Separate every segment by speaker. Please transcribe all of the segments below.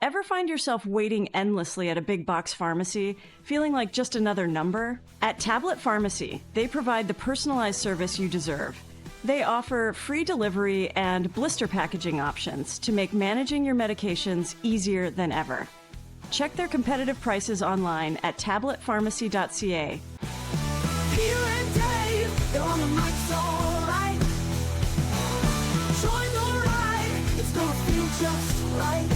Speaker 1: Ever find yourself waiting endlessly at a big box pharmacy, feeling like just another number? At Tablet Pharmacy, they provide the personalized service you deserve. They offer free delivery and blister packaging options to make managing your medications easier than ever. Check their competitive prices online at tabletpharmacy.ca.
Speaker 2: Here and Dave, they're on the mics all right. Join the ride, it's gonna feel just right.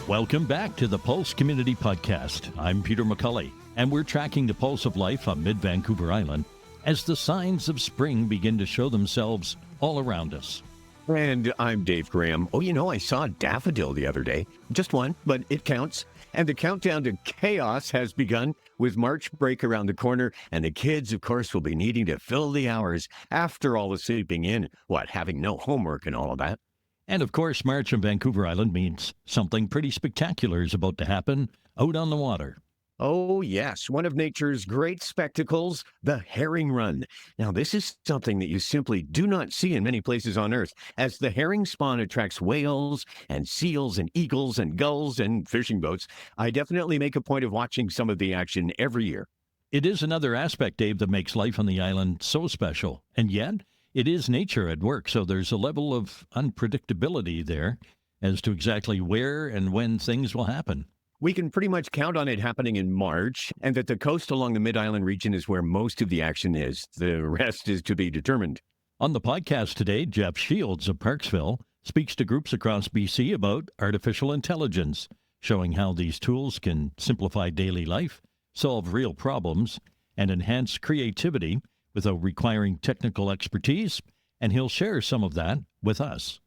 Speaker 3: Welcome back to the Pulse Community Podcast. I'm Peter McCulley, and we're tracking the pulse of life on mid-Vancouver Island as the signs of spring begin to show themselves all around us.
Speaker 4: And I'm Dave Graham. Oh, I saw a daffodil the other day. Just one, but it counts. And the countdown to chaos has begun with March break around the corner. And the kids, of course, will be needing to fill the hours after all the sleeping in, having no homework and all of that.
Speaker 3: And of course, March on Vancouver Island means something pretty spectacular is about to happen out on the water.
Speaker 4: Oh, yes, one of nature's great spectacles, the herring run. Now, this is something that you simply do not see in many places on Earth, as the herring spawn attracts whales and seals and eagles and gulls and fishing boats. I definitely make a point of watching some of the action every year.
Speaker 3: It is another aspect, Dave, that makes life on the island so special. And yet, it is nature at work, so there's a level of unpredictability there as to exactly where and when things will happen.
Speaker 4: We can pretty much count on it happening in March, and that the coast along the Mid-Island region is where most of the action is. The rest is to be determined.
Speaker 3: On the podcast today, Jeff Shields of Parksville speaks to groups across BC about artificial intelligence, showing how these tools can simplify daily life, solve real problems, and enhance creativity without requiring technical expertise, and he'll share some of that with us.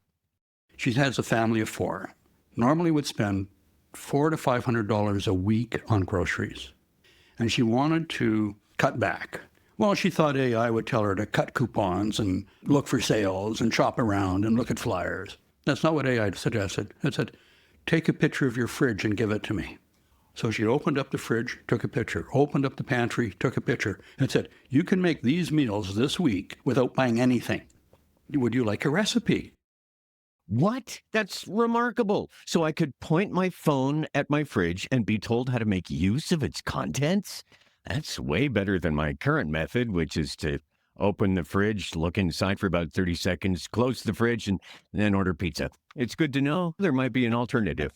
Speaker 5: She has a family of four. Normally would spend $400 to $500 a week on groceries. And she wanted to cut back. Well, she thought AI would tell her to cut coupons and look for sales and shop around and look at flyers. That's not what AI suggested. It said, take a picture of your fridge and give it to me. So she opened up the fridge, took a picture, opened up the pantry, took a picture, and said, you can make these meals this week without buying anything. Would you like a recipe?
Speaker 4: What? That's remarkable. So I could point my phone at my fridge and be told how to make use of its contents? That's way better than my current method, which is to open the fridge, look inside for about 30 seconds, close the fridge, and then order pizza. It's good to know there might be an alternative.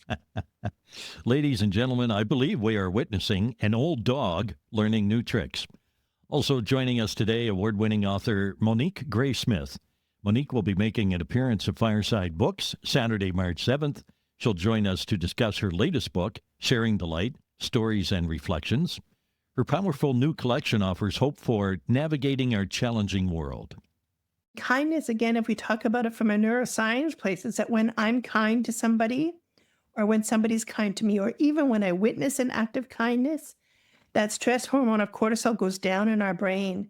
Speaker 3: Ladies and gentlemen, I believe we are witnessing an old dog learning new tricks. Also joining us today, award-winning author Monique Gray Smith. Monique will be making an appearance at Fireside Books Saturday, March 7th. She'll join us to discuss her latest book, Sharing the Light, Stories and Reflections. Her powerful new collection offers hope for navigating our challenging world.
Speaker 6: Kindness, again, if we talk about it from a neuroscience place, is that when I'm kind to somebody, or when somebody's kind to me, or even when I witness an act of kindness, that stress hormone of cortisol goes down in our brain.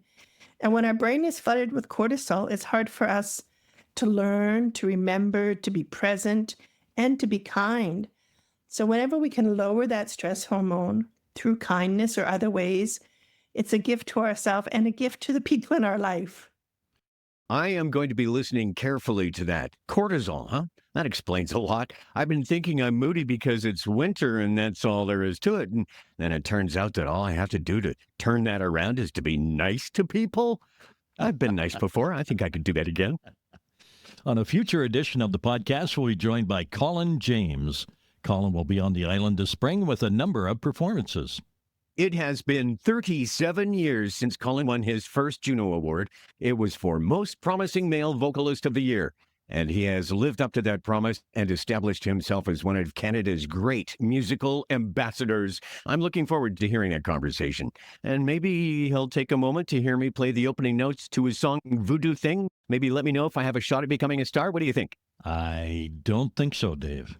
Speaker 6: And when our brain is flooded with cortisol, it's hard for us to learn, to remember, to be present, and to be kind. So whenever we can lower that stress hormone through kindness or other ways, it's a gift to ourselves and a gift to the people in our life.
Speaker 4: I am going to be listening carefully to that. Cortisol, huh? That explains a lot. I've been thinking I'm moody because it's winter and that's all there is to it. And then it turns out that all I have to do to turn that around is to be nice to people. I've been nice before. I think I could do that again.
Speaker 3: On a future edition of the podcast, we'll be joined by Colin James. Colin will be on the island this spring with a number of performances.
Speaker 4: It has been 37 years since Colin won his first Juno Award. It was for Most Promising Male Vocalist of the Year. And he has lived up to that promise and established himself as one of Canada's great musical ambassadors. I'm looking forward to hearing that conversation. And maybe he'll take a moment to hear me play the opening notes to his song Voodoo Thing. Maybe let me know if I have a shot at becoming a star. What do you think?
Speaker 3: I don't think so, Dave.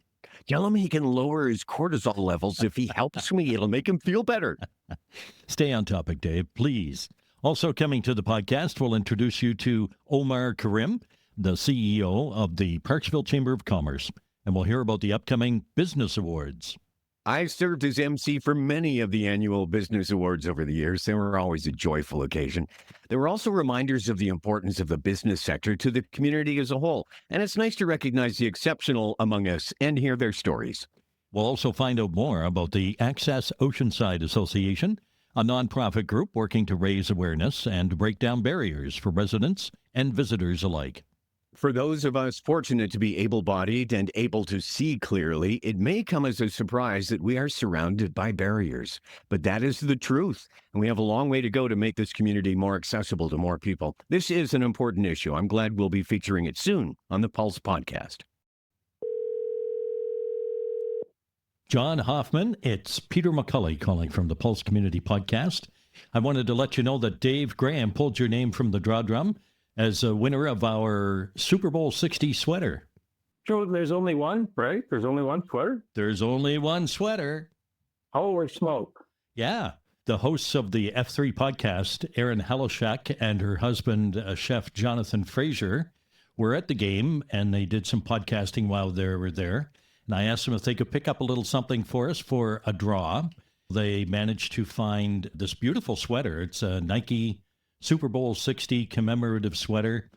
Speaker 4: Tell him he can lower his cortisol levels. If he helps me, it'll make him feel better.
Speaker 3: Stay on topic, Dave, please. Also coming to the podcast, we'll introduce you to Omar Karim, the CEO of the Parksville Chamber of Commerce, and we'll hear about the upcoming Business Awards.
Speaker 4: I've served as MC for many of the annual business awards over the years. They were always a joyful occasion. They were also reminders of the importance of the business sector to the community as a whole, and it's nice to recognize the exceptional among us and hear their stories.
Speaker 3: We'll also find out more about the Access Oceanside Association, a nonprofit group working to raise awareness and break down barriers for residents and visitors alike.
Speaker 4: For those of us fortunate to be able-bodied and able to see clearly, it may come as a surprise that we are surrounded by barriers. But that is the truth, and we have a long way to go to make this community more accessible to more people. This is an important issue. I'm glad we'll be featuring it soon on the Pulse podcast.
Speaker 3: John Hoffman, it's Peter McCulley calling from the Pulse Community Podcast. I wanted to let you know that Dave Graham pulled your name from the draw drum as a winner of our Super Bowl 60 sweater.
Speaker 7: So there's only one, right? There's only one sweater?
Speaker 3: There's only one sweater.
Speaker 7: Holy smoke.
Speaker 3: Yeah. The hosts of the F3 podcast, Erin Halishak and her husband, Chef Jonathan Fraser, were at the game, and they did some podcasting while they were there. And I asked them if they could pick up a little something for us for a draw. They managed to find this beautiful sweater. It's a Nike Super Bowl 60 commemorative sweater.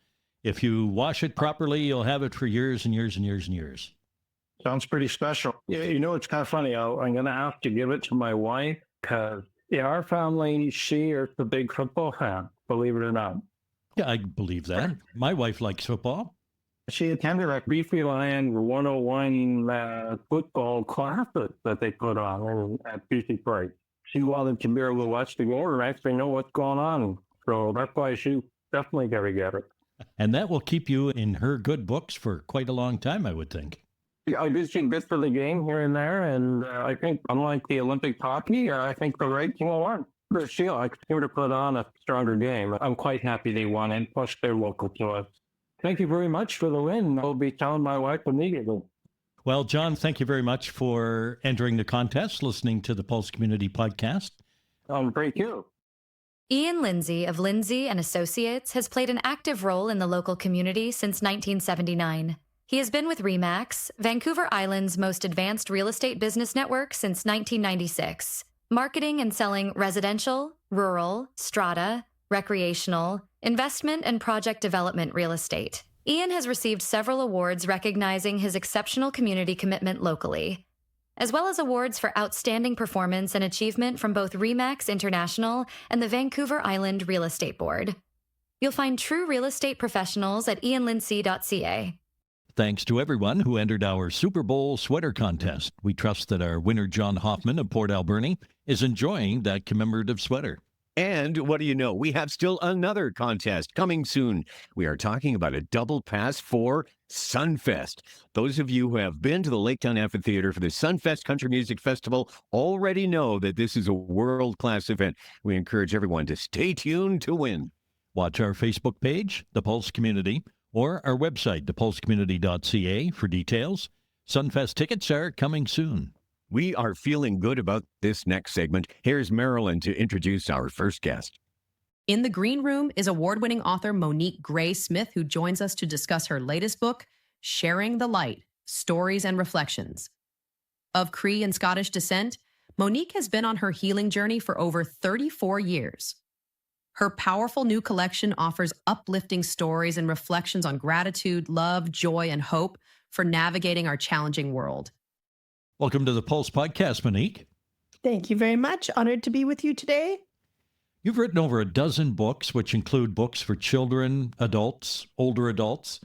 Speaker 3: If you wash it properly, you'll have it for years and years and years and years.
Speaker 7: Sounds pretty special. Yeah, you know, it's kind of funny. I'm going to have to give it to my wife because, our family, she is a big football fan, believe it or not.
Speaker 3: Yeah, I believe that. My wife likes football.
Speaker 7: She attended a Beefy Land 101 football classes that they put on at Beefy Park. She wanted to be able to watch the game and actually know what's going on. So that's why she definitely got to get it.
Speaker 3: And that will keep you in her good books for quite a long time, I would think.
Speaker 7: I did see bits for the game here and there, and I think, unlike the Olympic hockey, I think the right team will win. For Shield, I seem to put on a stronger game. I'm quite happy they won, and plus they're local to us. Thank you very much for the win. I'll be telling my wife immediately.
Speaker 3: Well, John, thank you very much for entering the contest, listening to the Pulse Community Podcast.
Speaker 7: Thank you.
Speaker 8: Ian Lindsay of Lindsay and Associates has played an active role in the local community since 1979. He has been with RE/MAX, Vancouver Island's most advanced real estate business network, since 1996, marketing and selling residential, rural, strata, recreational, investment, and project development real estate. Ian has received several awards recognizing his exceptional community commitment locally, as well as awards for outstanding performance and achievement from both RE/MAX International and the Vancouver Island Real Estate Board. You'll find true real estate professionals at ianlindsay.ca.
Speaker 3: Thanks to everyone who entered our Super Bowl sweater contest. We trust that our winner, John Hoffman of Port Alberni, is enjoying that commemorative sweater.
Speaker 4: And what do you know? We have still another contest coming soon. We are talking about a double pass for Sunfest. Those of you who have been to the Laketown Amphitheater for the Sunfest Country Music Festival already know that this is a world-class event. We encourage everyone to stay tuned to win.
Speaker 3: Watch our Facebook page, The Pulse Community, or our website, thepulsecommunity.ca, for details. Sunfest tickets are coming soon.
Speaker 4: We are feeling good about this next segment. Here's Marilyn to introduce our first guest.
Speaker 9: In the green room is award-winning author Monique Gray Smith, who joins us to discuss her latest book, Sharing the Light, Stories and Reflections. Of Cree and Scottish descent, Monique has been on her healing journey for over 34 years. Her powerful new collection offers uplifting stories and reflections on gratitude, love, joy, and hope for navigating our challenging world.
Speaker 3: Welcome to the Pulse Podcast, Monique.
Speaker 6: Thank you very much. Honored to be with you today.
Speaker 3: You've written over a dozen books, which include books for children, adults, older adults.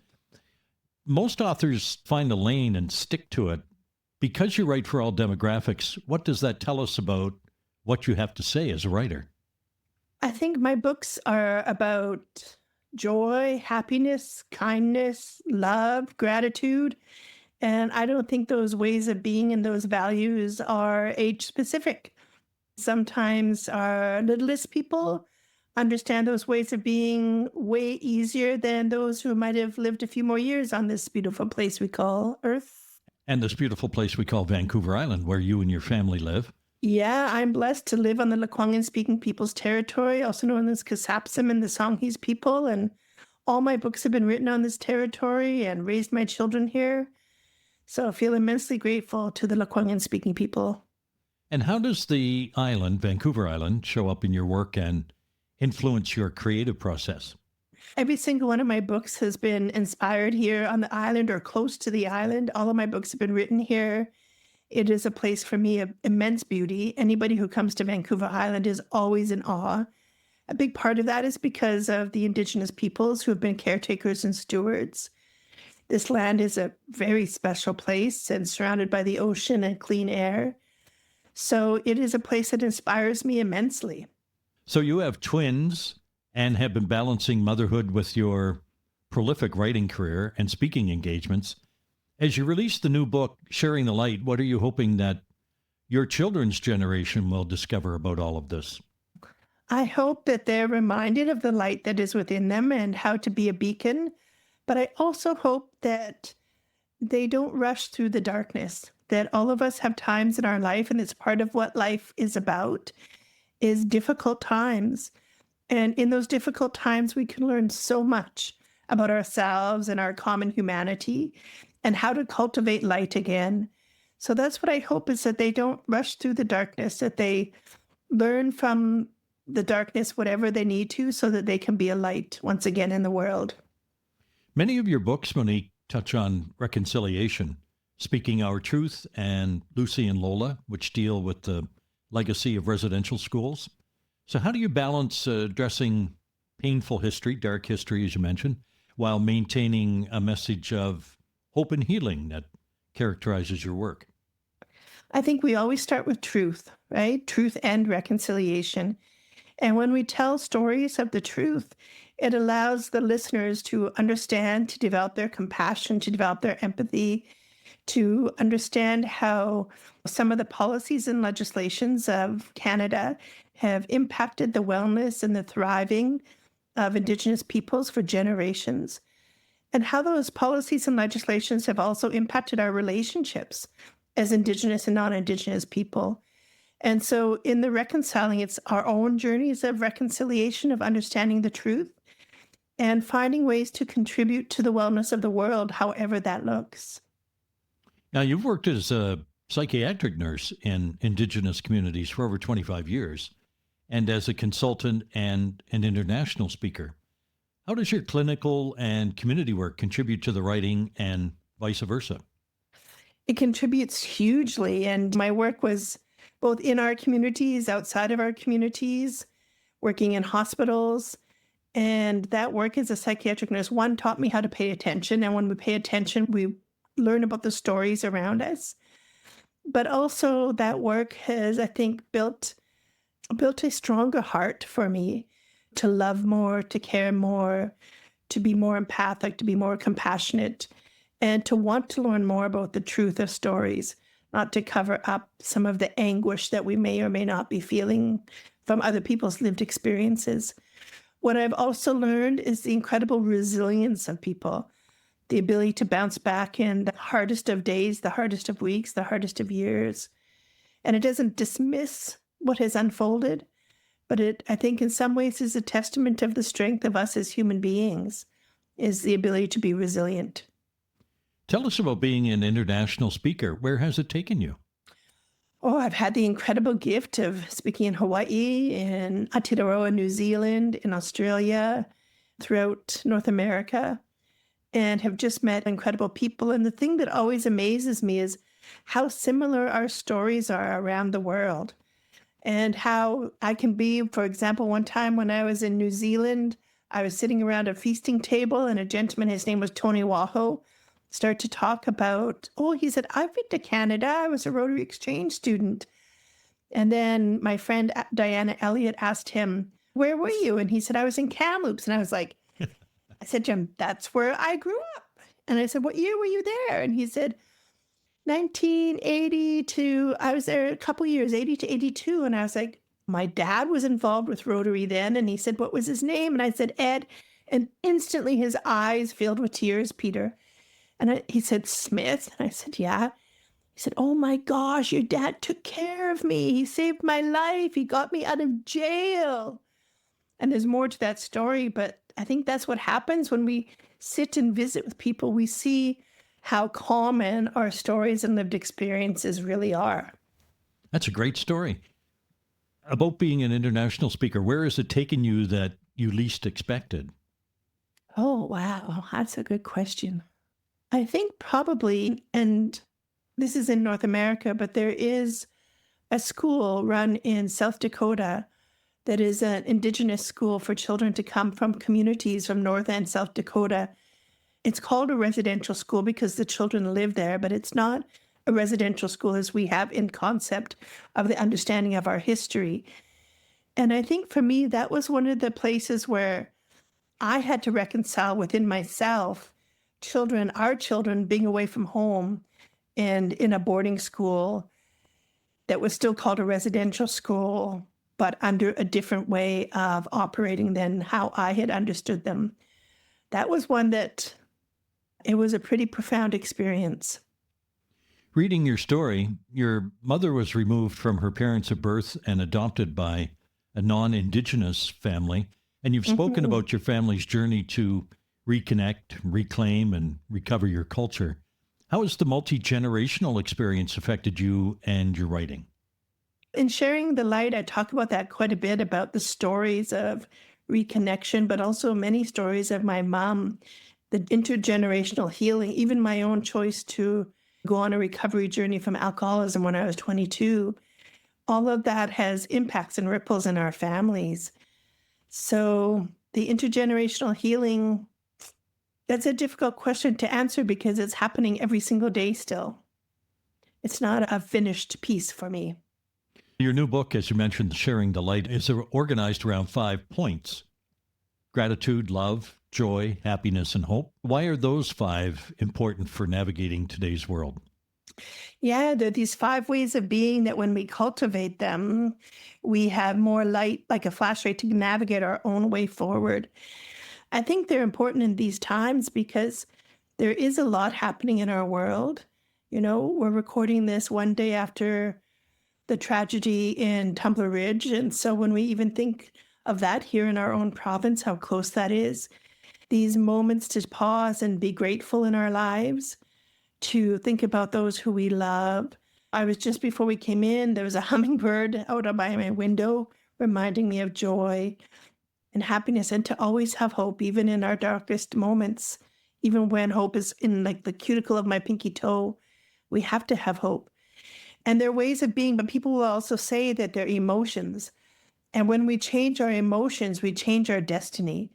Speaker 3: Most authors find a lane and stick to it. Because you write for all demographics, what does that tell us about what you have to say as a writer?
Speaker 6: I think my books are about joy, happiness, kindness, love, gratitude. And I don't think those ways of being and those values are age specific. Sometimes our littlest people understand those ways of being way easier than those who might have lived a few more years on this beautiful place we call Earth.
Speaker 3: And this beautiful place we call Vancouver Island, where you and your family live.
Speaker 6: Yeah, I'm blessed to live on the Lekwungen-speaking people's territory, also known as Kasapsim and the Songhees people. And all my books have been written on this territory and raised my children here. So I feel immensely grateful to the Lekwungen-speaking people.
Speaker 3: And how does the island, Vancouver Island, show up in your work and influence your creative process?
Speaker 6: Every single one of my books has been inspired here on the island or close to the island. All of my books have been written here. It is a place for me of immense beauty. Anybody who comes to Vancouver Island is always in awe. A big part of that is because of the Indigenous peoples who have been caretakers and stewards. This land is a very special place and surrounded by the ocean and clean air. So it is a place that inspires me immensely.
Speaker 3: So you have twins and have been balancing motherhood with your prolific writing career and speaking engagements. As you release the new book, Sharing the Light, what are you hoping that your children's generation will discover about all of this?
Speaker 6: I hope that they're reminded of the light that is within them and how to be a beacon. But I also hope that they don't rush through the darkness, that all of us have times in our life, and it's part of what life is about, is difficult times. And in those difficult times, we can learn so much about ourselves and our common humanity and how to cultivate light again. So that's what I hope, is that they don't rush through the darkness, that they learn from the darkness whatever they need to so that they can be a light once again in the world.
Speaker 3: Many of your books, Monique, touch on reconciliation, Speaking Our Truth and Lucy and Lola, which deal with the legacy of residential schools. So how do you balance addressing painful history, dark history, as you mentioned, while maintaining a message of hope and healing that characterizes your work?
Speaker 6: I think we always start with truth, right? Truth and reconciliation. And when we tell stories of the truth, it allows the listeners to understand, to develop their compassion, to develop their empathy, to understand how some of the policies and legislations of Canada have impacted the wellness and the thriving of Indigenous peoples for generations, and how those policies and legislations have also impacted our relationships as Indigenous and non-Indigenous people. And so in the reconciling, it's our own journeys of reconciliation, of understanding the truth, and finding ways to contribute to the wellness of the world, however that looks.
Speaker 3: Now, you've worked as a psychiatric nurse in Indigenous communities for over 25 years, and as a consultant and an international speaker. How does your clinical and community work contribute to the writing and vice versa?
Speaker 6: It contributes hugely, and my work was both in our communities, outside of our communities, working in hospitals. And that work as a psychiatric nurse, one, taught me how to pay attention. And when we pay attention, we learn about the stories around us. But also that work has, I think, built a stronger heart for me to love more, to care more, to be more empathic, to be more compassionate, and to want to learn more about the truth of stories, not to cover up some of the anguish that we may or may not be feeling from other people's lived experiences. What I've also learned is the incredible resilience of people, the ability to bounce back in the hardest of days, the hardest of weeks, the hardest of years. And it doesn't dismiss what has unfolded, but it, I think, in some ways is a testament of the strength of us as human beings, is the ability to be resilient.
Speaker 3: Tell us about being an international speaker. Where has it taken you?
Speaker 6: Oh, I've had the incredible gift of speaking in Hawaii, in Aotearoa, New Zealand, in Australia, throughout North America, and have just met incredible people. And the thing that always amazes me is how similar our stories are around the world, and how I can be, for example, one time when I was in New Zealand, I was sitting around a feasting table, and a gentleman, his name was Tony Waho, start to talk about, he said, I've been to Canada. I was a Rotary Exchange student. And then my friend Diana Elliott asked him, where were you? And he said, I was in Kamloops. And I was like, I said to him, that's where I grew up. And I said, what year were you there? And he said, 1980 to, I was there a couple years, 80 to 82. And I was like, my dad was involved with Rotary then. And he said, what was his name? And I said, Ed. And instantly his eyes filled with tears, Peter. And he said, Smith. And I said, yeah. He said, oh my gosh, your dad took care of me. He saved my life. He got me out of jail. And there's more to that story, but I think that's what happens when we sit and visit with people. We see how common our stories and lived experiences really are.
Speaker 3: That's a great story. About being an international speaker, where has it taken you that you least expected?
Speaker 6: Oh, wow. That's a good question. I think probably, and this is in North America, but there is a school run in South Dakota that is an Indigenous school for children to come from communities from North and South Dakota. It's called a residential school because the children live there, but it's not a residential school as we have in concept of the understanding of our history. And I think for me, that was one of the places where I had to reconcile within myself our children being away from home and in a boarding school that was still called a residential school, but under a different way of operating than how I had understood them. That was one that it was a pretty profound experience.
Speaker 3: Reading your story, your mother was removed from her parents at birth and adopted by a non-Indigenous family. And you've spoken about your family's journey to reconnect, reclaim, and recover your culture. How has the multi-generational experience affected you and your writing?
Speaker 6: In Sharing the Light, I talk about that quite a bit, about the stories of reconnection, but also many stories of my mom, the intergenerational healing, even my own choice to go on a recovery journey from alcoholism when I was 22. All of that has impacts and ripples in our families. So the intergenerational healing, that's a difficult question to answer because it's happening every single day still. It's not a finished piece for me.
Speaker 3: Your new book, as you mentioned, Sharing the Light, is organized around 5 points: gratitude, love, joy, happiness, and hope. Why are those 5 important for navigating today's world?
Speaker 6: Yeah, there are these 5 ways of being that when we cultivate them, we have more light, like a flashlight, to navigate our own way forward. I think they're important in these times because there is a lot happening in our world. You know, we're recording this one day after the tragedy in Tumbler Ridge. And so when we even think of that here in our own province, how close that is, these moments to pause and be grateful in our lives, to think about those who we love. I was just before we came in, there was a hummingbird out by my window reminding me of joy and happiness, and to always have hope, even in our darkest moments, even when hope is in like the cuticle of my pinky toe, we have to have hope. And there are ways of being, but people will also say that they're emotions. And when we change our emotions, we change our destiny.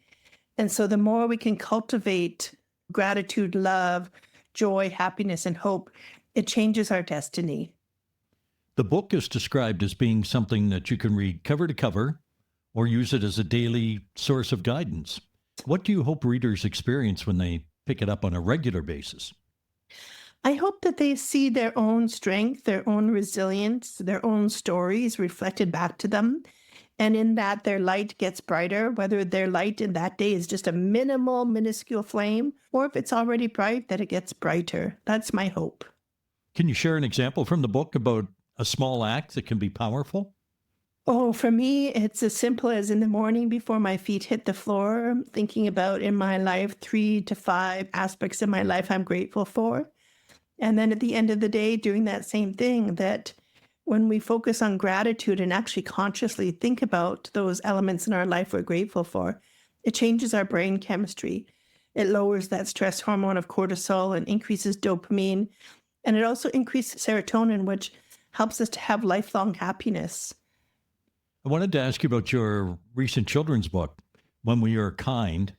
Speaker 6: And so the more we can cultivate gratitude, love, joy, happiness, and hope, it changes our destiny.
Speaker 3: The book is described as being something that you can read cover to cover or use it as a daily source of guidance. What do you hope readers experience when they pick it up on a regular basis?
Speaker 6: I hope that they see their own strength, their own resilience, their own stories reflected back to them. And in that, their light gets brighter, whether their light in that day is just a minuscule flame, or if it's already bright, that it gets brighter. That's my hope.
Speaker 3: Can you share an example from the book about a small act that can be powerful?
Speaker 6: Oh, for me, it's as simple as in the morning before my feet hit the floor, thinking about in my life 3 to 5 aspects of my life I'm grateful for. And then at the end of the day, doing that same thing, that when we focus on gratitude and actually consciously think about those elements in our life we're grateful for, it changes our brain chemistry. It lowers that stress hormone of cortisol and increases dopamine. And it also increases serotonin, which helps us to have lifelong happiness.
Speaker 3: I wanted to ask you about your recent children's book, When We Are Kind.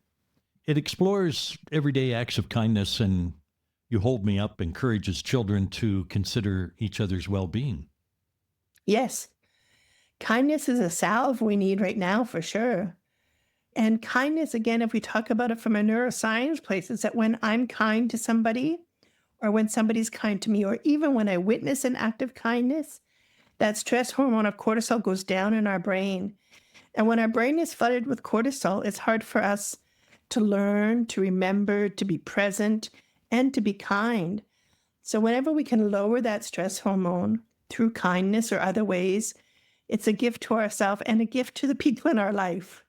Speaker 3: It explores everyday acts of kindness, and You Hold Me Up encourages children to consider each other's well-being.
Speaker 6: Yes. Kindness is a salve we need right now for sure. And kindness, again, if we talk about it from a neuroscience place, is that when I'm kind to somebody, or when somebody's kind to me, or even when I witness an act of kindness, that stress hormone of cortisol goes down in our brain. And when our brain is flooded with cortisol, it's hard for us to learn, to remember, to be present, and to be kind. So whenever we can lower that stress hormone through kindness or other ways, it's a gift to ourselves and a gift to the people in our life.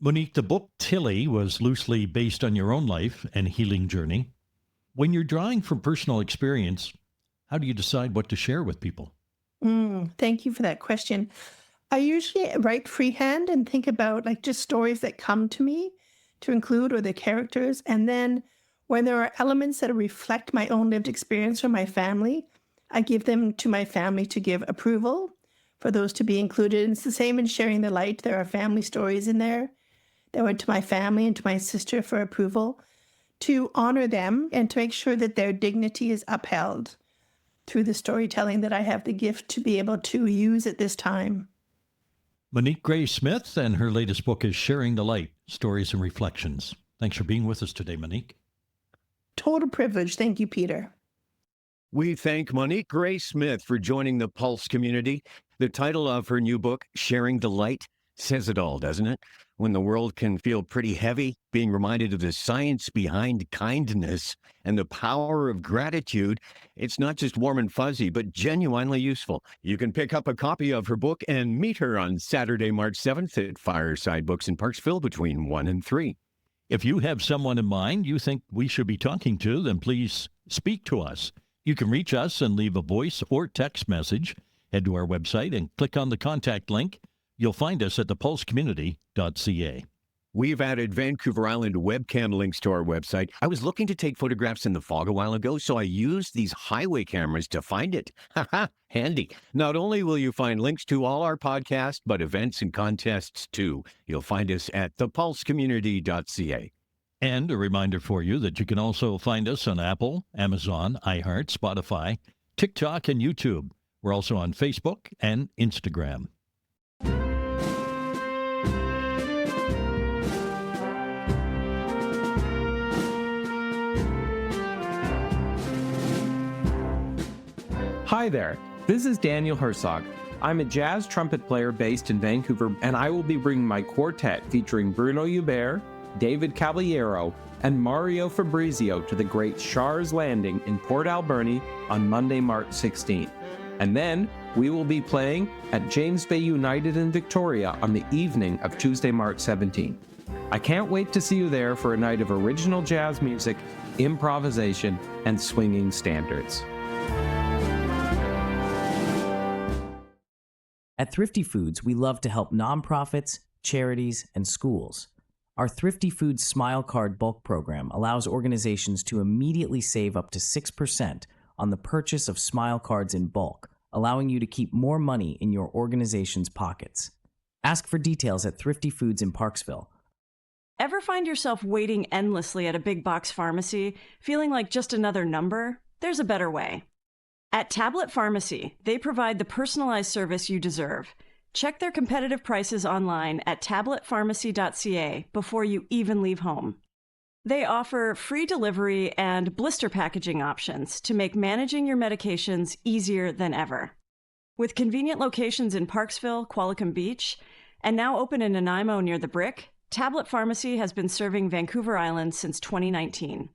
Speaker 3: Monique, the book Tilly was loosely based on your own life and healing journey. When you're drawing from personal experience, how do you decide what to share with people?
Speaker 6: Thank you for that question. I usually write freehand and think about like just stories that come to me to include, or the characters. And then when there are elements that reflect my own lived experience or my family, I give them to my family to give approval for those to be included. And it's the same in Sharing the Light. There are family stories in there that went to my family and to my sister for approval, to honor them and to make sure that their dignity is upheld through the storytelling that I have the gift to be able to use at this time.
Speaker 3: Monique Gray Smith, and her latest book is Sharing the Light, Stories and Reflections. Thanks for being with us today, Monique.
Speaker 6: Total privilege. Thank you, Peter.
Speaker 4: We thank Monique Gray Smith for joining the Pulse community. The title of her new book, Sharing the Light, says it all, doesn't it? When the world can feel pretty heavy, being reminded of the science behind kindness and the power of gratitude, it's not just warm and fuzzy, but genuinely useful. You can pick up a copy of her book and meet her on Saturday, March 7th at Fireside Books in Parksville between 1 and 3.
Speaker 3: If you have someone in mind you think we should be talking to, then please speak to us. You can reach us and leave a voice or text message. Head to our website and click on the contact link. You'll find us at thepulsecommunity.ca.
Speaker 4: We've added Vancouver Island webcam links to our website. I was looking to take photographs in the fog a while ago, so I used these highway cameras to find it. Haha, handy. Not only will you find links to all our podcasts, but events and contests too. You'll find us at thepulsecommunity.ca.
Speaker 3: And a reminder for you that you can also find us on Apple, Amazon, iHeart, Spotify, TikTok, and YouTube. We're also on Facebook and Instagram.
Speaker 10: Hi there, this is Daniel Herzog. I'm a jazz trumpet player based in Vancouver, and I will be bringing my quartet featuring Bruno Hubert, David Caballero, and Mario Fabrizio to the Great Shars Landing in Port Alberni on Monday, March 16th. And then we will be playing at James Bay United in Victoria on the evening of Tuesday, March 17th. I can't wait to see you there for a night of original jazz music, improvisation, and swinging standards.
Speaker 11: At Thrifty Foods, we love to help nonprofits, charities, and schools. Our Thrifty Foods Smile Card bulk program allows organizations to immediately save up to 6% on the purchase of Smile Cards in bulk, allowing you to keep more money in your organization's pockets. Ask for details at Thrifty Foods in Parksville.
Speaker 1: Ever find yourself waiting endlessly at a big box pharmacy, feeling like just another number? There's a better way. At Tablet Pharmacy, they provide the personalized service you deserve. Check their competitive prices online at tabletpharmacy.ca before you even leave home. They offer free delivery and blister packaging options to make managing your medications easier than ever. With convenient locations in Parksville, Qualicum Beach, and now open in Nanaimo near the Brick, Tablet Pharmacy has been serving Vancouver Island since 2019.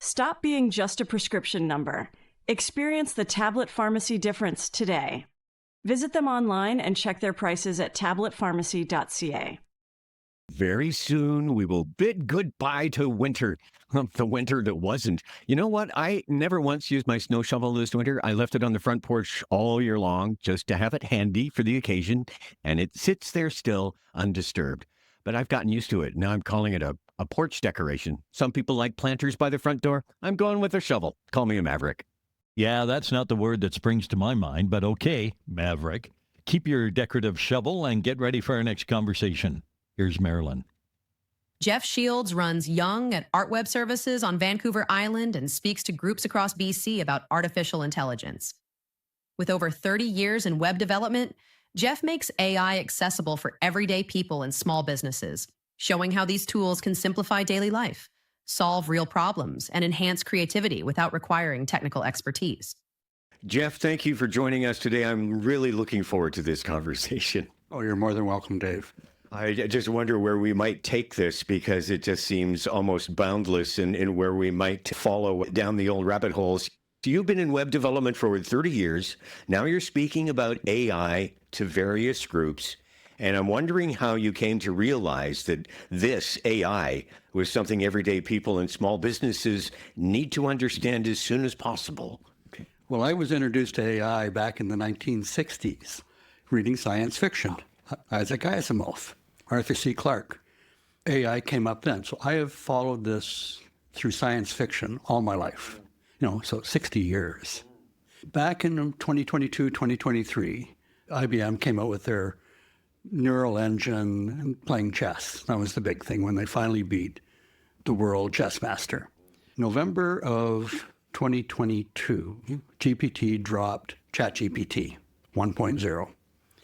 Speaker 1: Stop being just a prescription number. Experience the Tablet Pharmacy difference today. Visit them online and check their prices at tabletpharmacy.ca.
Speaker 4: Very soon, we will bid goodbye to winter. The winter that wasn't. You know what? I never once used my snow shovel this winter. I left it on the front porch all year long just to have it handy for the occasion, and it sits there still, undisturbed. But I've gotten used to it. Now I'm calling it a porch decoration. Some people like planters by the front door. I'm going with a shovel. Call me a maverick.
Speaker 3: Yeah, that's not the word that springs to my mind, but okay, Maverick. Keep your decorative shovel and get ready for our next conversation. Here's Marilyn.
Speaker 9: Jeff Shields runs Young at Art Web Services on Vancouver Island and speaks to groups across BC about artificial intelligence. With over 30 years in web development, Jeff makes AI accessible for everyday people and small businesses, showing how these tools can simplify daily life, solve real problems, and enhance creativity without requiring technical expertise.
Speaker 4: Jeff, thank you for joining us today. I'm really looking forward to this conversation.
Speaker 5: Oh, you're more than welcome, Dave.
Speaker 4: I just wonder where we might take this, because it just seems almost boundless in where we might follow down the old rabbit holes. So you've been in web development for over 30 years. Now you're speaking about AI to various groups. And I'm wondering how you came to realize that this AI was something everyday people and small businesses need to understand as soon as possible.
Speaker 5: Well, I was introduced to AI back in the 1960s, reading science fiction. Isaac Asimov, Arthur C. Clarke. AI came up then. So I have followed this through science fiction all my life, so 60 years. Back in 2022, 2023, IBM came out with their neural engine and playing chess. That was the big thing when they finally beat the world chess master. November of 2022, GPT dropped ChatGPT 1.0.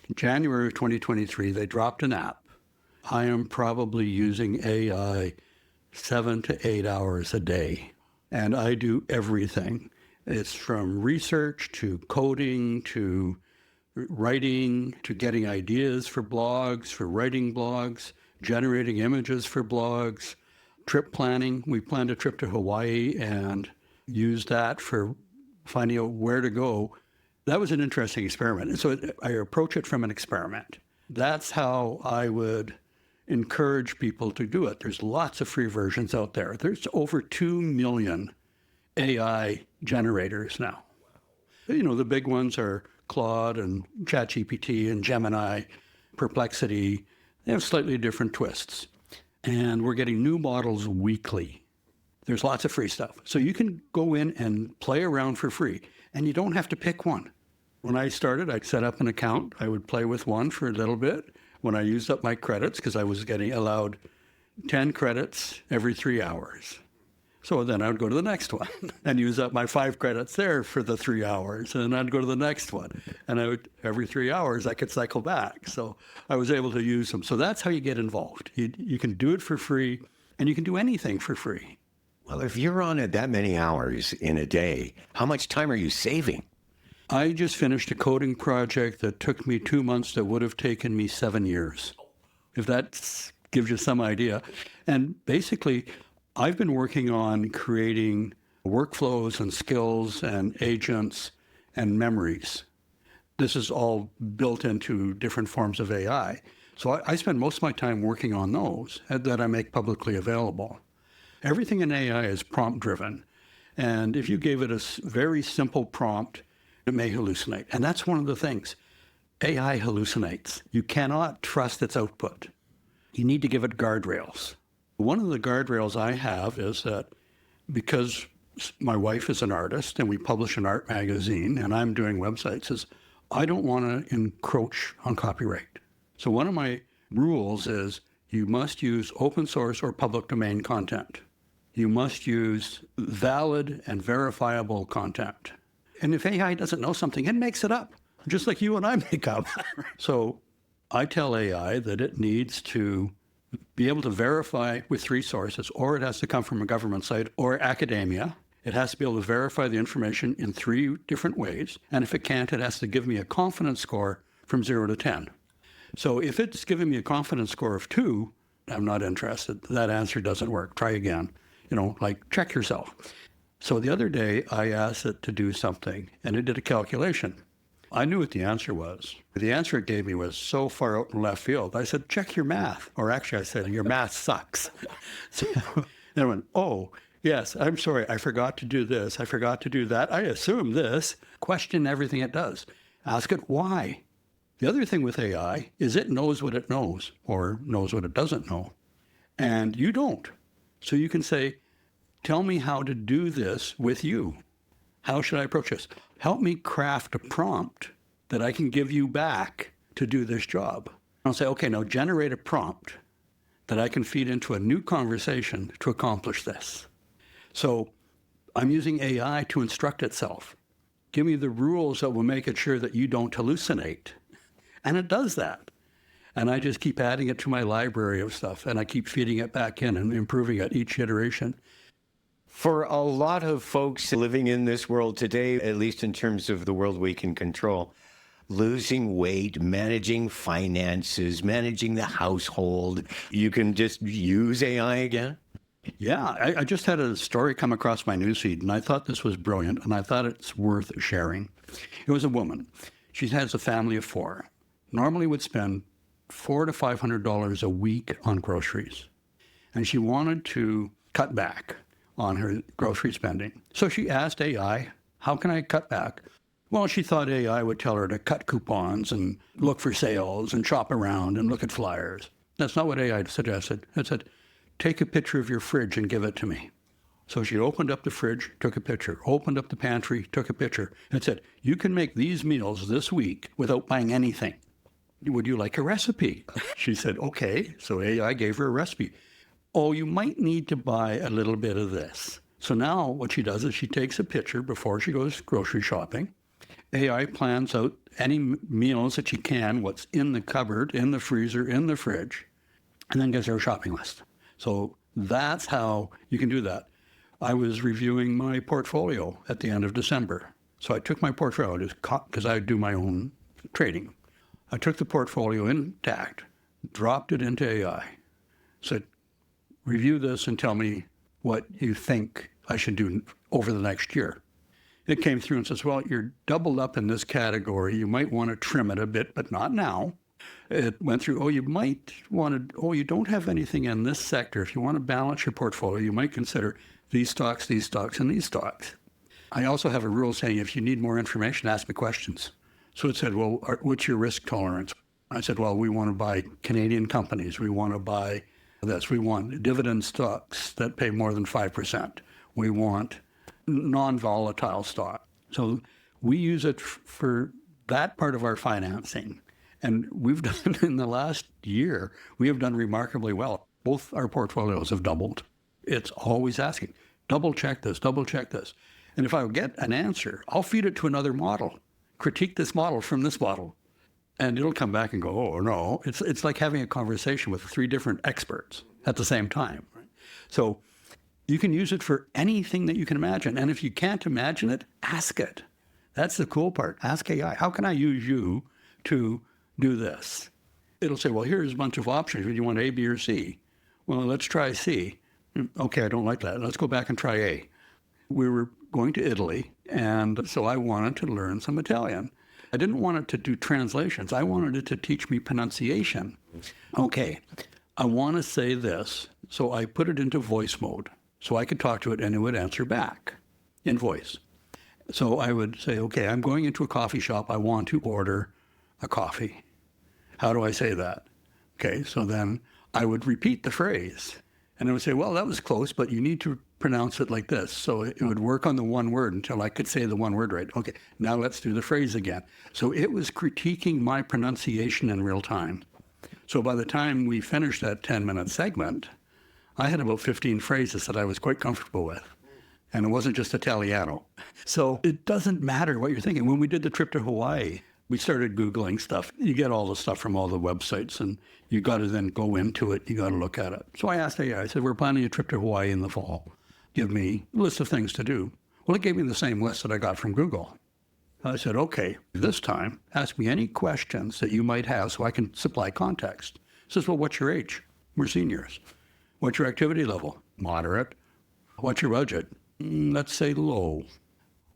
Speaker 5: In January of 2023, they dropped an app. I am probably using AI 7 to 8 hours a day, and I do everything. It's from research to coding to writing to getting ideas for blogs, for writing blogs, generating images for blogs, trip planning. We planned a trip to Hawaii and used that for finding out where to go. That was an interesting experiment. And so I approach it from an experiment. That's how I would encourage people to do it. There's lots of free versions out there. There's over 2 million AI generators now. You know, the big ones are Claude and ChatGPT and Gemini, Perplexity. They have slightly different twists. And we're getting new models weekly. There's lots of free stuff. So you can go in and play around for free, and you don't have to pick one. When I started, I'd set up an account. I would play with one for a little bit. When I used up my credits, because I was getting allowed 10 credits every 3 hours. So then I would go to the next one and use up my 5 credits there for the 3 hours. And then I'd go to the next one. And every 3 hours, I could cycle back. So I was able to use them. So that's how you get involved. You can do it for free, and you can do anything for free.
Speaker 4: Well, if you're on it that many hours in a day, how much time are you saving?
Speaker 5: I just finished a coding project that took me 2 months that would have taken me 7 years, if that gives you some idea. And basically, I've been working on creating workflows and skills and agents and memories. This is all built into different forms of AI. So I spend most of my time working on those that I make publicly available. Everything in AI is prompt-driven. And if you gave it a very simple prompt, it may hallucinate. And that's one of the things. AI hallucinates. You cannot trust its output. You need to give it guardrails. One of the guardrails I have is that because my wife is an artist and we publish an art magazine and I'm doing websites, is I don't want to encroach on copyright. So one of my rules is you must use open source or public domain content. You must use valid and verifiable content. And if AI doesn't know something, it makes it up, just like you and I make up. So I tell AI that it needs to be able to verify with 3 sources, or it has to come from a government site or academia. It has to be able to verify the information in 3 different ways. And if it can't, it has to give me a confidence score from 0 to 10. So if it's giving me a confidence score of 2, I'm not interested. That answer doesn't work. Try again. Like check yourself. So the other day, I asked it to do something, and it did a calculation. I knew what the answer was. The answer it gave me was so far out in left field. I said, check your math. Or actually, I said, your math sucks. So then I went, oh, yes, I'm sorry. I forgot to do this. I forgot to do that. I assume this. Question everything it does. Ask it why. The other thing with AI is it knows what it knows or knows what it doesn't know. And you don't. So you can say, tell me how to do this with you. How should I approach this? Help me craft a prompt that I can give you back to do this job. I'll say, okay, now generate a prompt that I can feed into a new conversation to accomplish this. So I'm using AI to instruct itself. Give me the rules that will make it sure that you don't hallucinate. And it does that. And I just keep adding it to my library of stuff, and I keep feeding it back in and improving it each iteration.
Speaker 4: For a lot of folks living in this world today, at least in terms of the world we can control, losing weight, managing finances, managing the household, you can just use AI again?
Speaker 5: Yeah, I just had a story come across my newsfeed, and I thought this was brilliant, and I thought it's worth sharing. It was a woman. She has a family of 4. Normally would spend $400 to $500 a week on groceries. And she wanted to cut back on her grocery spending. So she asked AI, how can I cut back? Well, she thought AI would tell her to cut coupons and look for sales and shop around and look at flyers. That's not what AI suggested. It said, take a picture of your fridge and give it to me. So she opened up the fridge, took a picture, opened up the pantry, took a picture, and said, you can make these meals this week without buying anything. Would you like a recipe? She said, okay. So AI gave her a recipe. Oh, you might need to buy a little bit of this. So now what she does is she takes a picture before she goes grocery shopping. AI plans out any meals that she can, what's in the cupboard, in the freezer, in the fridge, and then gives her a shopping list. So that's how you can do that. I was reviewing my portfolio at the end of December. So I took my portfolio, because I do my own trading. I took the portfolio intact, dropped it into AI, said, review this and tell me what you think I should do over the next year. It came through and says, well, you're doubled up in this category. You might want to trim it a bit, but not now. It went through, you might want to, you don't have anything in this sector. If you want to balance your portfolio, you might consider these stocks, and these stocks. I also have a rule saying if you need more information, ask me questions. So it said, well, what's your risk tolerance? I said, well, we want to buy Canadian companies. We want to buy this. We want dividend stocks that pay more than 5%. We want non-volatile stock. So we use it for that part of our financing. And we've done, in the last year, we have done remarkably well. Both our portfolios have doubled. It's always asking, double check this. And if I get an answer, I'll feed it to another model, critique this model from this model, and it'll come back and go, oh, no. It's like having a conversation with 3 different experts at the same time. Right? So you can use it for anything that you can imagine. And if you can't imagine it, ask it. That's the cool part. Ask AI, how can I use you to do this? It'll say, well, here's a bunch of options. Do you want A, B, or C? Well, let's try C. Okay, I don't like that. Let's go back and try A. We were going to Italy, and so I wanted to learn some Italian. I didn't want it to do translations. I wanted it to teach me pronunciation. Okay, I want to say this. So I put it into voice mode so I could talk to it and it would answer back in voice. So I would say, okay, I'm going into a coffee shop. I want to order a coffee. How do I say that? Okay, so then I would repeat the phrase. And I would say, well, that was close, but you need to pronounce it like this. So it would work on the one word until I could say the one word right. Okay, now let's do the phrase again. So it was critiquing my pronunciation in real time. So by the time we finished that 10-minute segment, I had about 15 phrases that I was quite comfortable with. And it wasn't just Italiano. So it doesn't matter what you're thinking. When we did the trip to Hawaii, we started Googling stuff. You get all the stuff from all the websites, and you got to then go into it. You got to look at it. So I asked AI, I said, we're planning a trip to Hawaii in the fall. Give me a list of things to do. Well, it gave me the same list that I got from Google. I said, okay, this time, ask me any questions that you might have so I can supply context. It says, well, what's your age? We're seniors. What's your activity level? Moderate. What's your budget? Let's say low.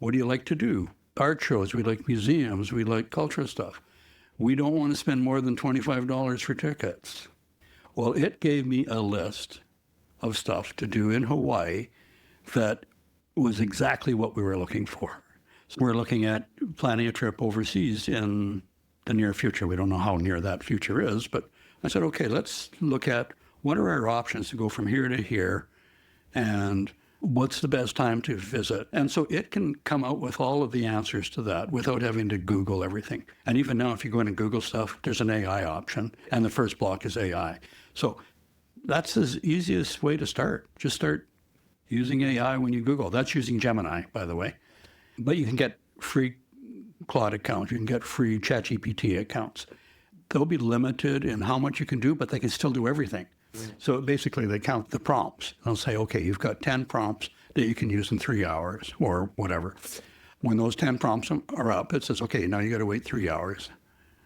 Speaker 5: What do you like to do? Art shows, we like museums, we like cultural stuff. We don't want to spend more than $25 for tickets. Well, it gave me a list of stuff to do in Hawaii that was exactly what we were looking for. So we're looking at planning a trip overseas in the near future. We don't know how near that future is, but I said, okay, let's look at what are our options to go from here to here, and what's the best time to visit? And so it can come out with all of the answers to that without having to Google everything. And even now, if you go in and Google stuff, there's an AI option, and the first block is AI. So that's the easiest way to start. Just start using AI when you Google. That's using Gemini, by the way. But you can get free Claude accounts. You can get free ChatGPT accounts. They'll be limited in how much you can do, but they can still do everything. So basically, they count the prompts. They'll say, okay, you've got 10 prompts that you can use in 3 hours or whatever. When those 10 prompts are up, it says, okay, now you got to wait 3 hours.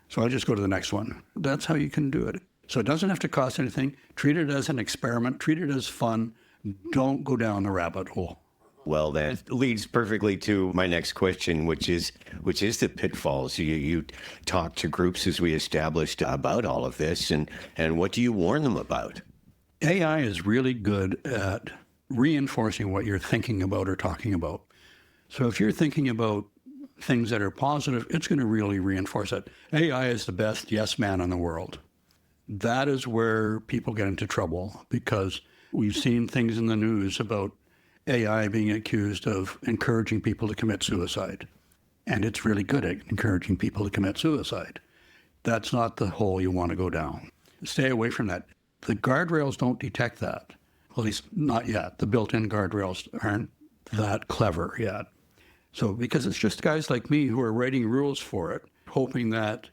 Speaker 5: So I just go to the next one. That's how you can do it. So it doesn't have to cost anything. Treat it as an experiment. Treat it as fun. Don't go down the rabbit hole.
Speaker 4: Well, that leads perfectly to my next question, which is the pitfalls. You talk to groups, as we established, about all of this, and what do you warn them about?
Speaker 5: AI is really good at reinforcing what you're thinking about or talking about. So if you're thinking about things that are positive, it's going to really reinforce it. AI is the best yes man in the world. That is where people get into trouble, because we've seen things in the news about AI being accused of encouraging people to commit suicide. And it's really good at encouraging people to commit suicide. That's not the hole you want to go down. Stay away from that. The guardrails don't detect that. At least not yet. The built-in guardrails aren't that clever yet. So because it's just guys like me who are writing rules for it, hoping that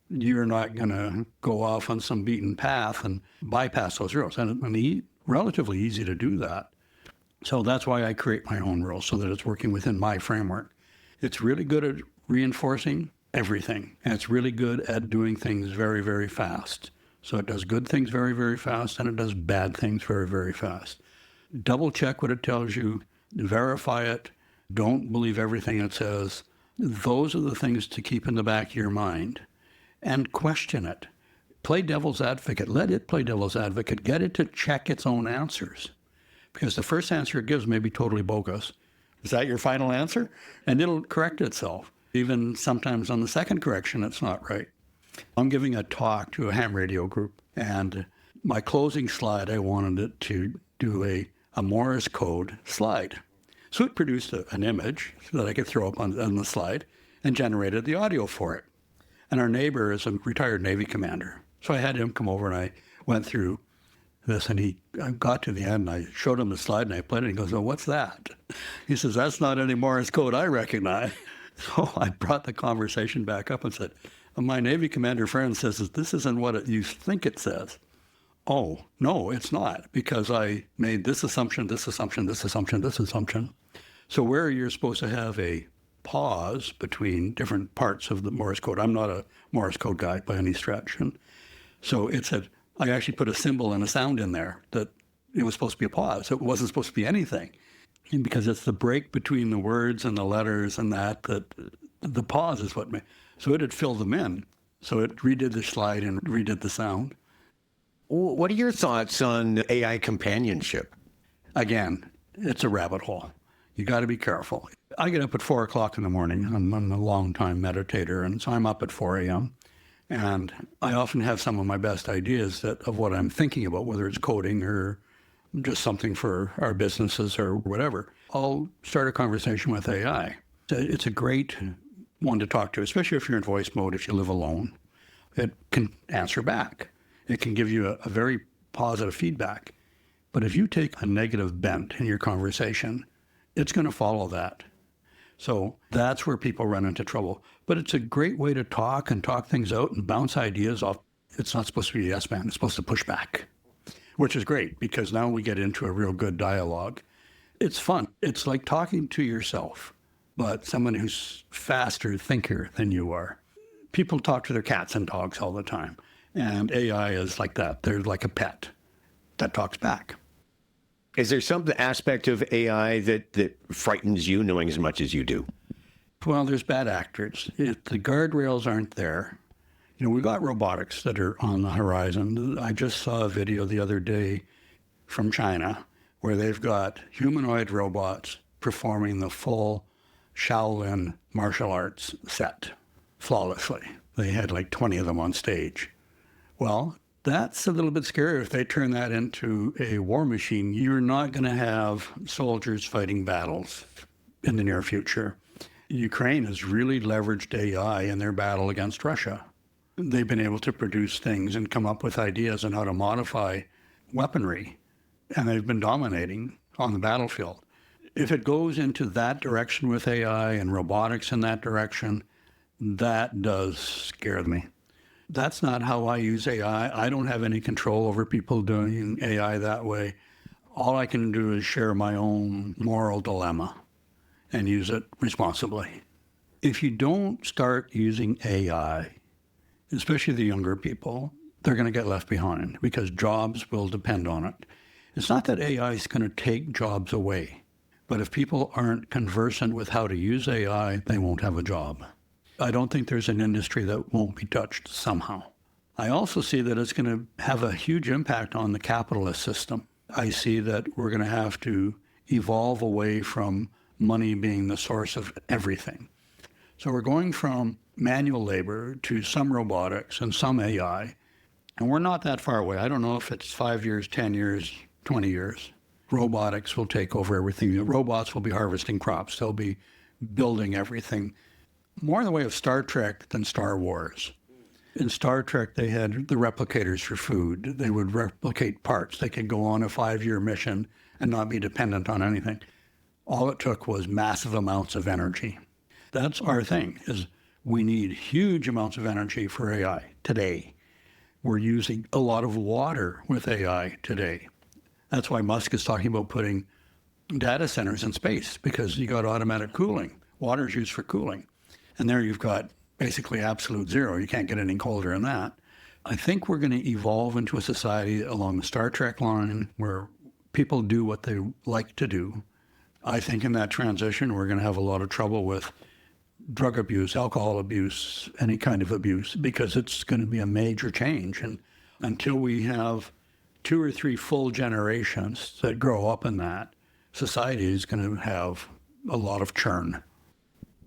Speaker 5: you're not going to go off on some beaten path and bypass those rules. And it's relatively easy to do that. So that's why I create my own rules, so that it's working within my framework. It's really good at reinforcing everything. And it's really good at doing things very, very fast. So it does good things very, very fast, and it does bad things very, very fast. Double check what it tells you. Verify it. Don't believe everything it says. Those are the things to keep in the back of your mind. And question it. Play devil's advocate. Let it play devil's advocate. Get it to check its own answers. Because the first answer it gives may be totally bogus. Is that your final answer? And it'll correct itself. Even sometimes on the second correction, it's not right. I'm giving a talk to a ham radio group, and my closing slide, I wanted it to do a Morse code slide. So it produced an image that I could throw up on the slide and generated the audio for it. And our neighbor is a retired Navy commander. So I had him come over, and I went through this, and I got to the end, and I showed him the slide, and I played it, and he goes, "Oh, what's that?" He says, "That's not any Morse code I recognize." So I brought the conversation back up and said, "My Navy commander friend says that this isn't what you think it says." "Oh, no, it's not, because I made this assumption, this assumption, this assumption, this assumption." So where you're supposed to have a pause between different parts of the Morse code, I'm not a Morse code guy by any stretch. And so it said, I actually put a symbol and a sound in there that it was supposed to be a pause. It wasn't supposed to be anything. And because it's the break between the words and the letters and that the pause is what made. So it had filled them in. So it redid the slide and redid the sound.
Speaker 4: What are your thoughts on AI companionship?
Speaker 5: Again, it's a rabbit hole. You got to be careful. I get up at 4 o'clock in the morning. I'm a long-time meditator, and so I'm up at 4 a.m. And I often have some of my best ideas of what I'm thinking about, whether it's coding or just something for our businesses or whatever. I'll start a conversation with AI. It's a great one to talk to, especially if you're in voice mode, if you live alone. It can answer back. It can give you a very positive feedback. But if you take a negative bent in your conversation, it's going to follow that. So that's where people run into trouble. But it's a great way to talk and talk things out and bounce ideas off. It's not supposed to be a yes man. It's supposed to push back, which is great because now we get into a real good dialogue. It's fun. It's like talking to yourself, but someone who's faster thinker than you are. People talk to their cats and dogs all the time. And AI is like that. They're like a pet that talks back.
Speaker 4: Is there some aspect of AI that frightens you knowing as much as you do?
Speaker 5: Well, there's bad actors. If the guardrails aren't there, we've got robotics that are on the horizon. I just saw a video the other day from China where they've got humanoid robots performing the full Shaolin martial arts set flawlessly. They had like 20 of them on stage. Well, that's a little bit scary. If they turn that into a war machine, you're not going to have soldiers fighting battles in the near future. Ukraine has really leveraged AI in their battle against Russia. They've been able to produce things and come up with ideas on how to modify weaponry, and they've been dominating on the battlefield. If it goes into that direction with AI and robotics in that direction, that does scare me. That's not how I use AI. I don't have any control over people doing AI that way. All I can do is share my own moral dilemma and use it responsibly. If you don't start using AI, especially the younger people, they're going to get left behind because jobs will depend on it. It's not that AI is going to take jobs away, but if people aren't conversant with how to use AI, they won't have a job. I don't think there's an industry that won't be touched somehow. I also see that it's going to have a huge impact on the capitalist system. I see that we're going to have to evolve away from money being the source of everything. So we're going from manual labor to some robotics and some AI, and we're not that far away. I don't know if it's 5 years, 10 years, 20 years. robotics will take over everything. The robots will be harvesting crops. They'll be building everything. More in the way of Star Trek than Star Wars. In Star Trek, they had the replicators for food. They would replicate parts. They could go on a 5-year mission and not be dependent on anything. All it took was massive amounts of energy. That's our thing, is we need huge amounts of energy for AI today. We're using a lot of water with AI today. That's why Musk is talking about putting data centers in space, because you got automatic cooling. Water is used for cooling. And there you've got basically absolute zero. You can't get any colder than that. I think we're going to evolve into a society along the Star Trek line where people do what they like to do. I think in that transition, we're going to have a lot of trouble with drug abuse, alcohol abuse, any kind of abuse, because it's going to be a major change. And until we have 2 or 3 full generations that grow up in that, society is going to have a lot of churn.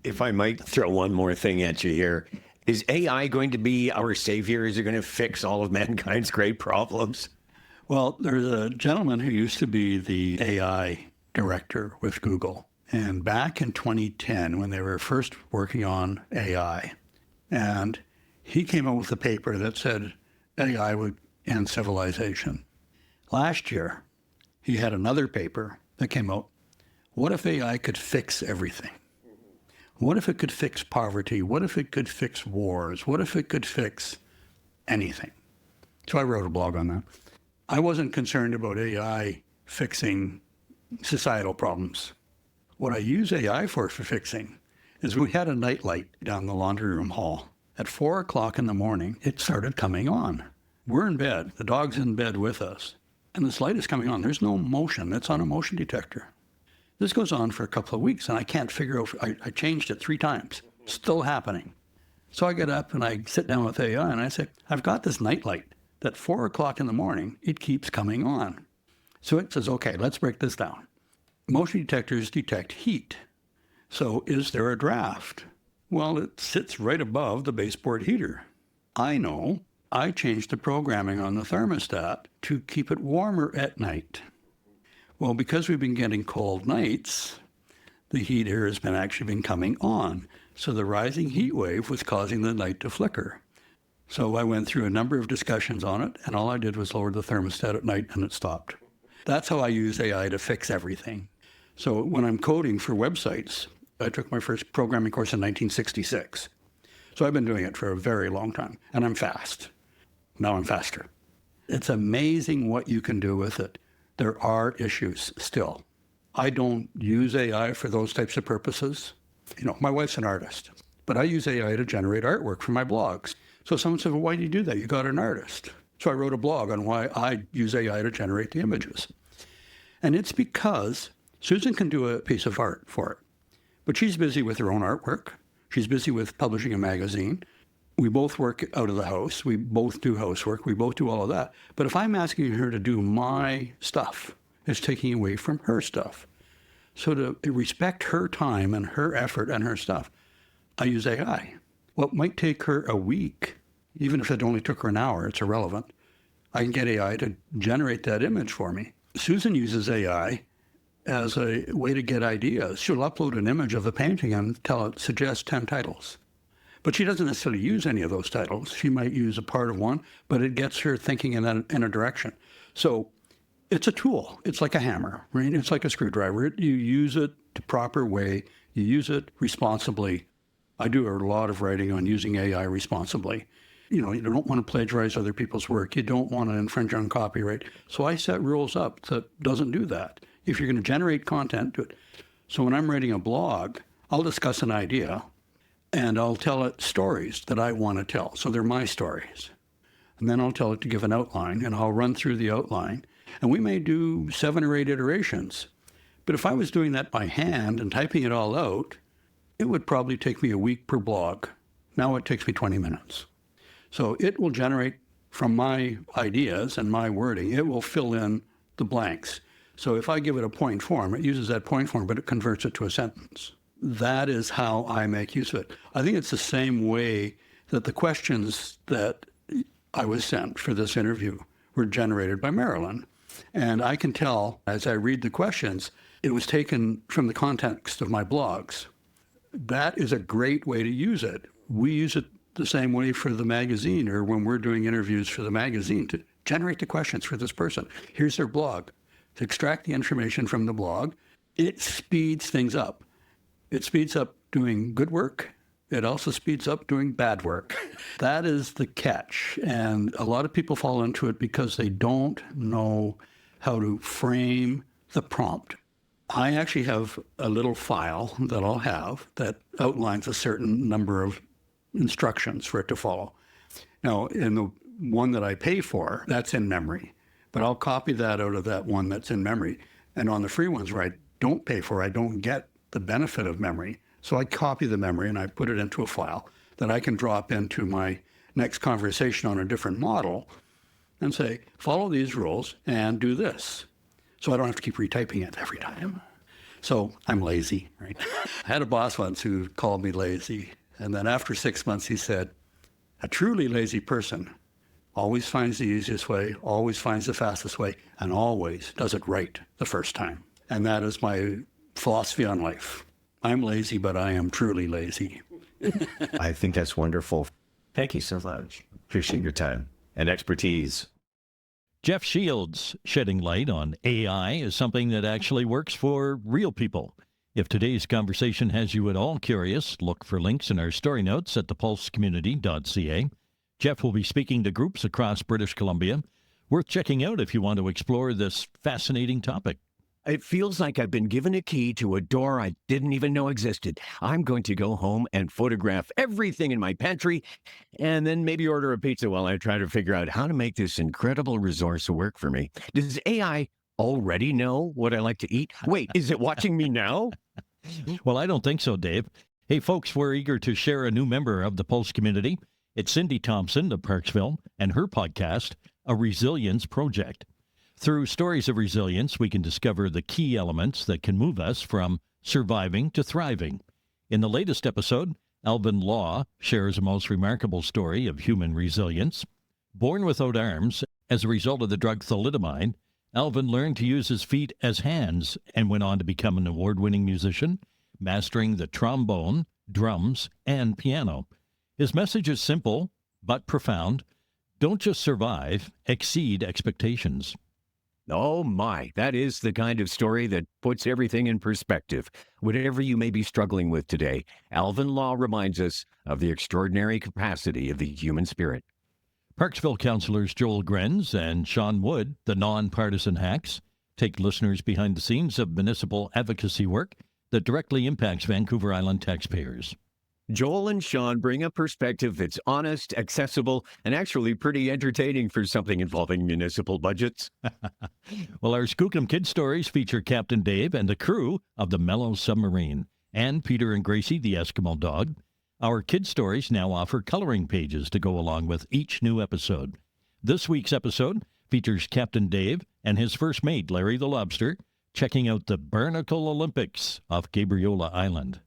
Speaker 4: If I might throw one more thing at you here, is AI going to be our savior? Is it going to fix all of mankind's great problems?
Speaker 5: Well, there's a gentleman who used to be the AI director with Google. And back in 2010, when they were first working on AI, and he came up with a paper that said AI would end civilization. Last year, he had another paper that came out. What if AI could fix everything? What if it could fix poverty? What if it could fix wars? What if it could fix anything? So I wrote a blog on that. I wasn't concerned about AI fixing societal problems. What I use AI for fixing is we had a nightlight down the laundry room hall. At 4 o'clock in the morning, it started coming on. We're in bed. The dog's in bed with us. And this light is coming on. There's no motion. It's on a motion detector. This goes on for a couple of weeks, and I can't figure out. I changed it 3 times. Still happening. So I get up and I sit down with AI and I say, I've got this nightlight that 4 o'clock in the morning, it keeps coming on. So it says, okay, let's break this down. Motion detectors detect heat. So is there a draft? Well, it sits right above the baseboard heater. I know. I changed the programming on the thermostat to keep it warmer at night. Well, because we've been getting cold nights, the heater has actually been coming on. So the rising heat wave was causing the light to flicker. So I went through a number of discussions on it, and all I did was lower the thermostat at night, and it stopped. That's how I use AI to fix everything. So when I'm coding for websites, I took my first programming course in 1966. So I've been doing it for a very long time, and I'm fast. Now I'm faster. It's amazing what you can do with it. There are issues still. I don't use AI for those types of purposes. You know, my wife's an artist, but I use AI to generate artwork for my blogs. So someone said, well, why do you do that? You got an artist. So I wrote a blog on why I use AI to generate the images. And it's because Susan can do a piece of art for it, but she's busy with her own artwork. She's busy with publishing a magazine. We both work out of the house. We both do housework. We both do all of that. But if I'm asking her to do my stuff, it's taking away from her stuff. So to respect her time and her effort and her stuff, I use AI. What might take her a week, even if it only took her an hour, it's irrelevant. I can get AI to generate that image for me. Susan uses AI as a way to get ideas. She'll upload an image of a painting and tell it, suggest 10 titles. But she doesn't necessarily use any of those titles. She might use a part of one, but it gets her thinking in a direction. So it's a tool. It's like a hammer, right? It's like a screwdriver. You use it the proper way. You use it responsibly. I do a lot of writing on using AI responsibly. You know, you don't want to plagiarize other people's work. You don't want to infringe on copyright. So I set rules up that doesn't do that. If you're going to generate content, do it. So when I'm writing a blog, I'll discuss an idea and I'll tell it stories that I want to tell. So they're my stories. And then I'll tell it to give an outline and I'll run through the outline. And we may do 7 or 8 iterations. But if I was doing that by hand and typing it all out, it would probably take me a week per blog. Now it takes me 20 minutes. So it will generate from my ideas and my wording, it will fill in the blanks. So if I give it a point form, it uses that point form, but it converts it to a sentence. That is how I make use of it. I think it's the same way that the questions that I was sent for this interview were generated by Marilyn. And I can tell as I read the questions, it was taken from the context of my blogs. That is a great way to use it. We use it the same way for the magazine, or when we're doing interviews for the magazine, to generate the questions for this person. Here's their blog. To extract the information from the blog, it speeds things up. It speeds up doing good work. It also speeds up doing bad work. That is the catch. And a lot of people fall into it because they don't know how to frame the prompt. I actually have a little file that I'll have that outlines a certain number of instructions for it to follow. Now, in the one that I pay for, that's in memory, but I'll copy that out of that one that's in memory. And on the free ones where I don't pay for, I don't get the benefit of memory. So I copy the memory and I put it into a file that I can drop into my next conversation on a different model and say, follow these rules and do this. So I don't have to keep retyping it every time. So I'm lazy, right? I had a boss once who called me lazy. And then after 6 months, he said, a truly lazy person always finds the easiest way, always finds the fastest way, and always does it right the first time. And that is my philosophy on life. I'm lazy, but I am truly lazy.
Speaker 4: I think that's wonderful. Thank you so much. Appreciate your time and expertise.
Speaker 3: Jeff Shields shedding light on AI is something that actually works for real people. If today's conversation has you at all curious, look for links in our story notes at thepulsecommunity.ca. Jeff will be speaking to groups across British Columbia. Worth checking out if you want to explore this fascinating topic.
Speaker 4: It feels like I've been given a key to a door I didn't even know existed. I'm going to go home and photograph everything in my pantry and then maybe order a pizza while I try to figure out how to make this incredible resource work for me. Does AI already know what I like to eat? Wait, is it watching me now?
Speaker 3: Well, I don't think so, Dave. Hey, folks, we're eager to share a new member of the Pulse community. It's Cindy Thompson of Parksville and her podcast, A Resilience Project. Through stories of resilience, we can discover the key elements that can move us from surviving to thriving. In the latest episode, Alvin Law shares a most remarkable story of human resilience. Born without arms, as a result of the drug thalidomide, Alvin learned to use his feet as hands and went on to become an award-winning musician, mastering the trombone, drums, and piano. His message is simple but profound. Don't just survive, exceed expectations.
Speaker 4: Oh my, that is the kind of story that puts everything in perspective. Whatever you may be struggling with today, Alvin Law reminds us of the extraordinary capacity of the human spirit.
Speaker 3: Parksville councillors Joel Grenz and Sean Wood, the nonpartisan hacks, take listeners behind the scenes of municipal advocacy work that directly impacts Vancouver Island taxpayers.
Speaker 4: Joel and Sean bring a perspective that's honest, accessible, and actually pretty entertaining for something involving municipal budgets.
Speaker 3: Well, our Skookum Kid Stories feature Captain Dave and the crew of the Mellow Submarine, and Peter and Gracie, the Eskimo dog. Our Kid Stories now offer coloring pages to go along with each new episode. This week's episode features Captain Dave and his first mate, Larry the Lobster, checking out the Barnacle Olympics off Gabriola Island.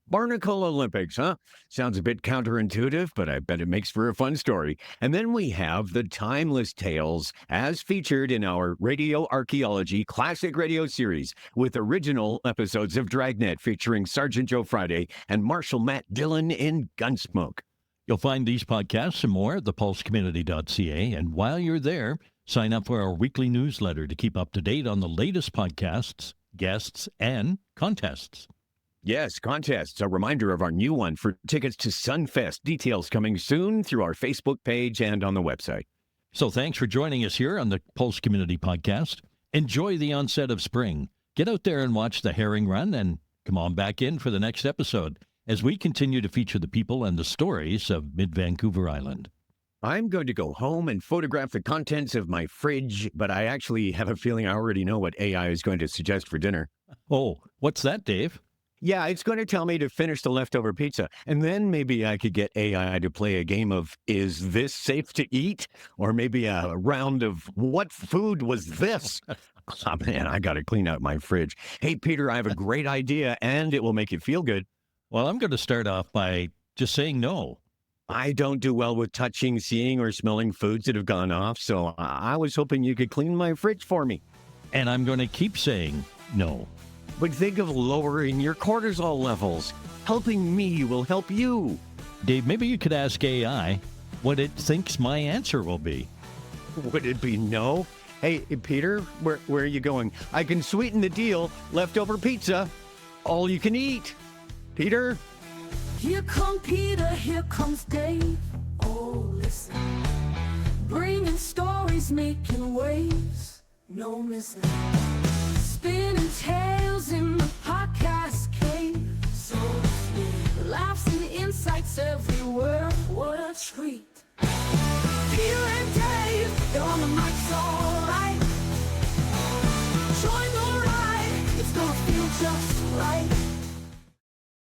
Speaker 4: Barnacle Olympics, huh? Sounds a bit counterintuitive, but I bet it makes for a fun story. And then we have the timeless tales as featured in our Radio Archaeology Classic Radio series with original episodes of Dragnet featuring Sergeant Joe Friday and Marshal Matt Dillon in Gunsmoke.
Speaker 3: You'll find these podcasts and more at thepulsecommunity.ca, and while you're there, sign up for our weekly newsletter to keep up to date on the latest podcasts, guests, and contests.
Speaker 4: Yes, contests. A reminder of our new one for tickets to Sunfest. Details coming soon through our Facebook page and on the website.
Speaker 3: So thanks for joining us here on the Pulse Community Podcast. Enjoy the onset of spring. Get out there and watch the herring run, and come on back in for the next episode as we continue to feature the people and the stories of Mid-Vancouver Island.
Speaker 4: I'm going to go home and photograph the contents of my fridge, but I actually have a feeling I already know what AI is going to suggest for dinner.
Speaker 3: Oh, what's that, Dave?
Speaker 4: Yeah, it's going to tell me to finish the leftover pizza, and then maybe I could get AI to play a game of, is this safe to eat? Or maybe a round of, what food was this? Oh, man, I got to clean out my fridge. Hey, Peter, I have a great idea, and it will make you feel good.
Speaker 3: Well, I'm going to start off by just saying no.
Speaker 4: I don't do well with touching, seeing, or smelling foods that have gone off, so I was hoping you could clean my fridge for me.
Speaker 3: And I'm going to keep saying no.
Speaker 4: But think of lowering your cortisol levels. Helping me will help you.
Speaker 3: Dave, maybe you could ask AI what it thinks my answer will be.
Speaker 4: Would it be no? Hey, Peter, where are you going? I can sweeten the deal. Leftover pizza. All you can eat. Peter?
Speaker 2: Here come Peter, here comes Dave. Oh, listen. Bringing stories, making waves. No missing. Spinning tales in the podcast cave. So sweet. Laughs and insights everywhere. What a treat.